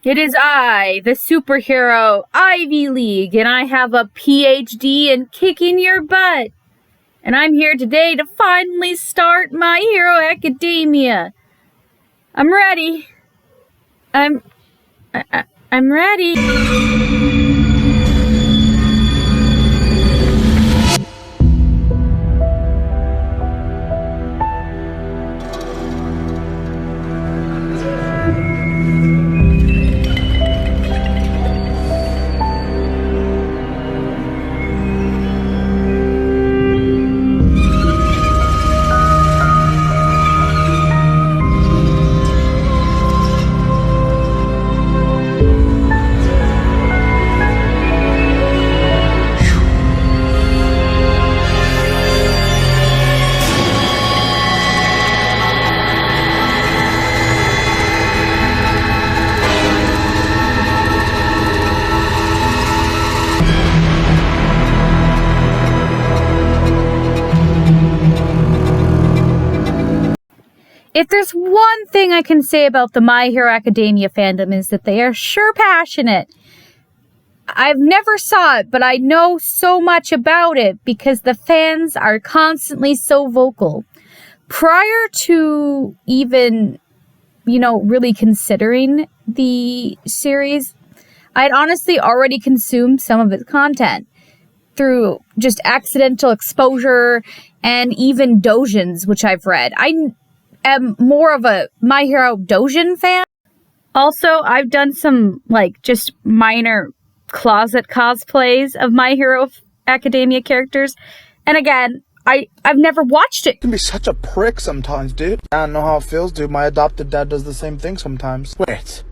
It is I, the superhero Ivy League, and I have a PhD in kicking your butt. And I'm here today to finally start My Hero Academia. I'm ready. I'm ready. If there's one thing I can say about the My Hero Academia fandom is that they are sure passionate. I've never saw it, but I know so much about it because the fans are constantly so vocal. Prior to even, really considering the series, I'd honestly already consumed some of its content through just accidental exposure and even doujins, which I've read. I am more of a My Hero doujin fan. Also, I've done some just minor closet cosplays of My Hero Academia characters. And again, I've never watched it. You can be such a prick sometimes, dude. I don't know how it feels, dude. My adopted dad does the same thing sometimes. Wait.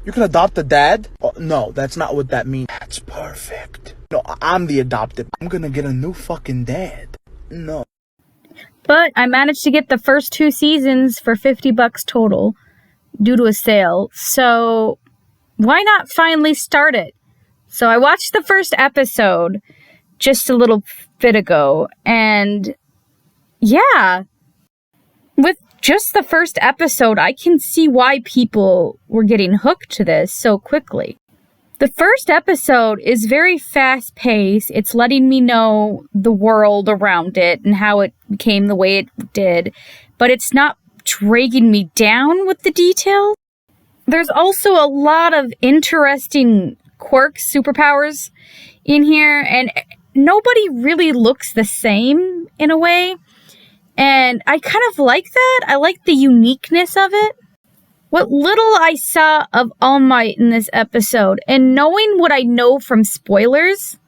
You can adopt a dad? Oh, no, that's not what that means. That's perfect. No, I'm the adopted. I'm gonna get a new fucking dad. No. But I managed to get the first 2 seasons for $50 total due to a sale. So why not finally start it? So I watched the first episode just a little bit ago. And yeah, with just the first episode, I can see why people were getting hooked to this so quickly. The first episode is very fast-paced. It's letting me know the world around it and how it became the way it did, but it's not dragging me down with the details. There's also a lot of interesting quirks, superpowers in here, and nobody really looks the same in a way, and I kind of like that. I like the uniqueness of it. What little I saw of All Might in this episode, and knowing what I know from spoilers,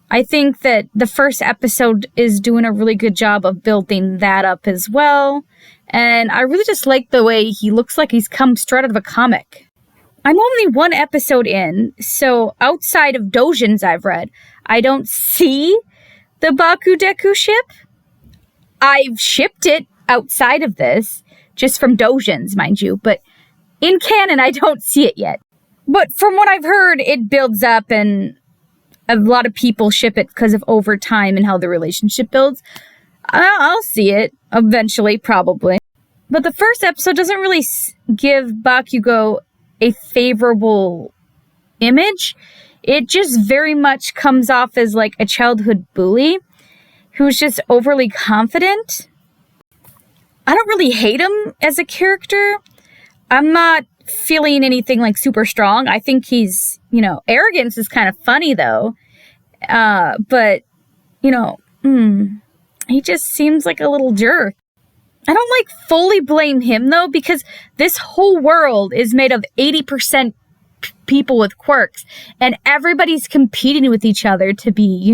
I think that the first episode is doing a really good job of building that up as well. And I really just like the way he looks like he's come straight out of a comic. I'm only 1 episode in, so outside of doujins I've read, I don't see the Bakudeku ship. I've shipped it outside of this, just from doujins, mind you, but in canon, I don't see it yet. But from what I've heard, it builds up and a lot of people ship it because of over time and how the relationship builds. I'll see it eventually, probably. But the first episode doesn't really give Bakugo a favorable image. It just very much comes off as like a childhood bully who's just overly confident. I don't really hate him as a character. I'm not feeling anything like super strong. I think he's, arrogance is kind of funny though. But, he just seems like a little jerk. I don't fully blame him though, because this whole world is made of 80% people with quirks and everybody's competing with each other to be,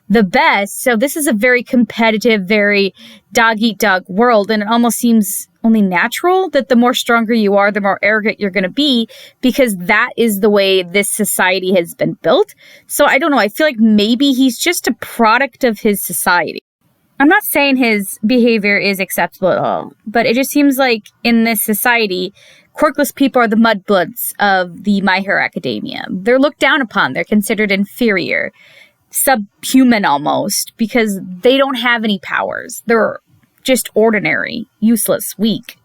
the best. So this is a very competitive, very dog eat dog world. And it almost seems only natural that the more stronger you are, the more arrogant you're going to be, because that is the way this society has been built. So I don't know. I feel like maybe he's just a product of his society. I'm not saying his behavior is acceptable at all, but it just seems like in this society, quirkless people are the mudbloods of the My Hero Academia. They're looked down upon. They're considered inferior, subhuman almost, because they don't have any powers. They're just ordinary, useless, weak.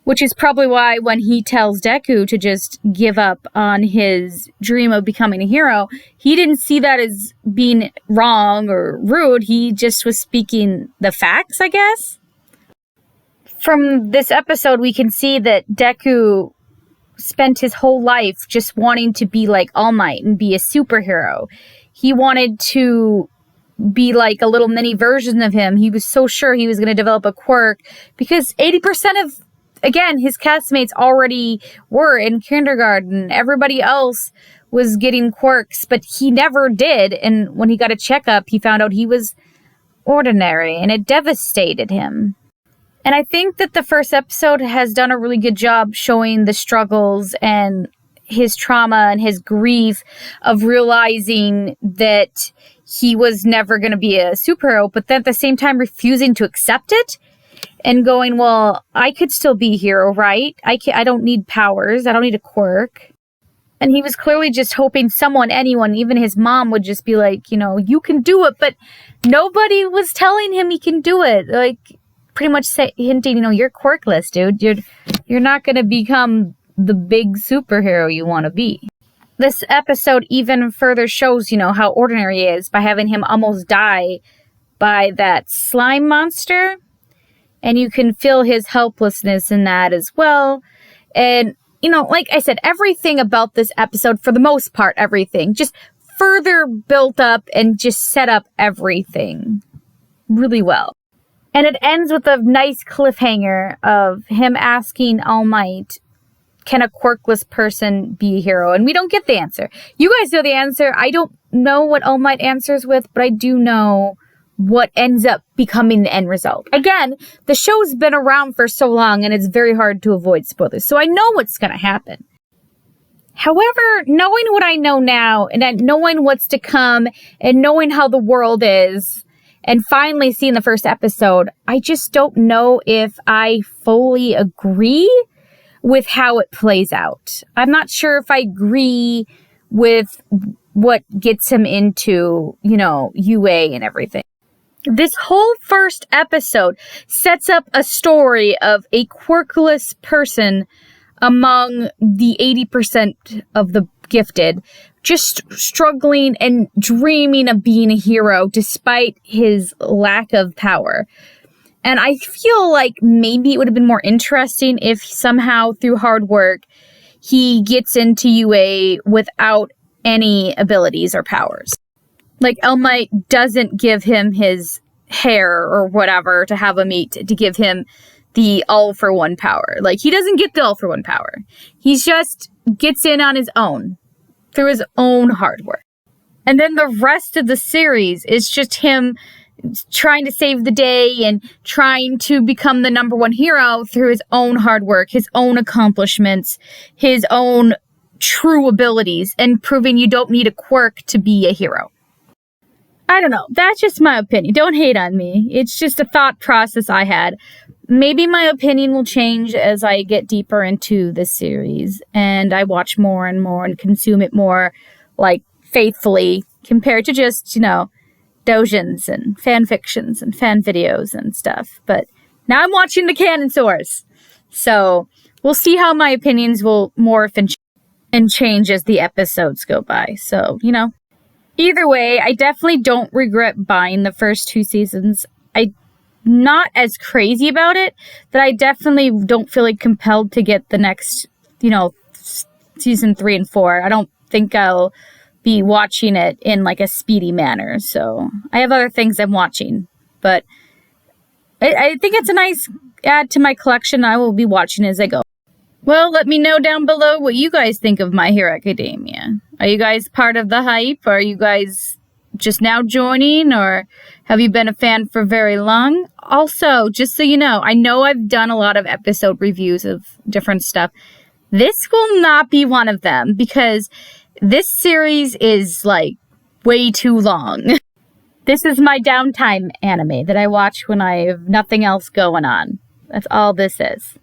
Which is probably why when he tells Deku to just give up on his dream of becoming a hero, he didn't see that as being wrong or rude. He just was speaking the facts, I guess. From this episode, we can see that Deku spent his whole life just wanting to be like All Might and be a superhero. He wanted to be like a little mini version of him. He was so sure he was going to develop a quirk because 80% of, again, his castmates already were in kindergarten. Everybody else was getting quirks, but he never did. And when he got a checkup, he found out he was ordinary, and it devastated him. And I think that the first episode has done a really good job showing the struggles and his trauma and his grief of realizing that he was never going to be a superhero, but then at the same time refusing to accept it and going, well, I could still be a hero, right? I don't need powers. I don't need a quirk. And he was clearly just hoping someone, anyone, even his mom would just be like, you can do it. But nobody was telling him he can do it. Like, pretty much hinting, you're quirkless, dude. You're not going to become the big superhero you want to be. This episode even further shows, how ordinary he is by having him almost die by that slime monster. And you can feel his helplessness in that as well. And, like I said, everything about this episode, for the most part, everything, just further built up and just set up everything really well. And it ends with a nice cliffhanger of him asking All Might, can a quirkless person be a hero? And we don't get the answer. You guys know the answer. I don't know what All Might answers with, but I do know what ends up becoming the end result. Again, the show's been around for so long and it's very hard to avoid spoilers. So I know what's going to happen. However, knowing what I know now and knowing what's to come and knowing how the world is and finally seeing the first episode, I just don't know if I fully agree with how it plays out. I'm not sure if I agree with what gets him into, UA and everything. This whole first episode sets up a story of a quirkless person among the 80% of the gifted, just struggling and dreaming of being a hero despite his lack of power. And I feel like maybe it would have been more interesting if somehow through hard work, he gets into UA without any abilities or powers. Like All Might doesn't give him his hair or whatever to have him eat to give him the all-for-one power. Like, he doesn't get the all-for-one power. He just gets in on his own through his own hard work. And then the rest of the series is just him trying to save the day and trying to become the number one hero through his own hard work, his own accomplishments, his own true abilities, and proving you don't need a quirk to be a hero. I don't know. That's just my opinion. Don't hate on me. It's just a thought process I had. Maybe my opinion will change as I get deeper into this series and I watch more and more and consume it more, like, faithfully compared to just, doujins and fan fictions and fan videos and stuff. But now I'm watching the canon source. So we'll see how my opinions will morph and change as the episodes go by. So, either way, I definitely don't regret buying the first 2 seasons. I'm not as crazy about it, but I definitely don't feel like compelled to get the next, season 3 and 4. I don't think I'll be watching it in like a speedy manner. So I have other things I'm watching, but I think it's a nice add to my collection. I will be watching as I go. Well, let me know down below what you guys think of My Hero Academia. Are you guys part of the hype? Are you guys just now joining? Or have you been a fan for very long? Also, just so you know I've done a lot of episode reviews of different stuff. This will not be one of them because this series is like way too long. This is my downtime anime that I watch when I have nothing else going on. That's all this is.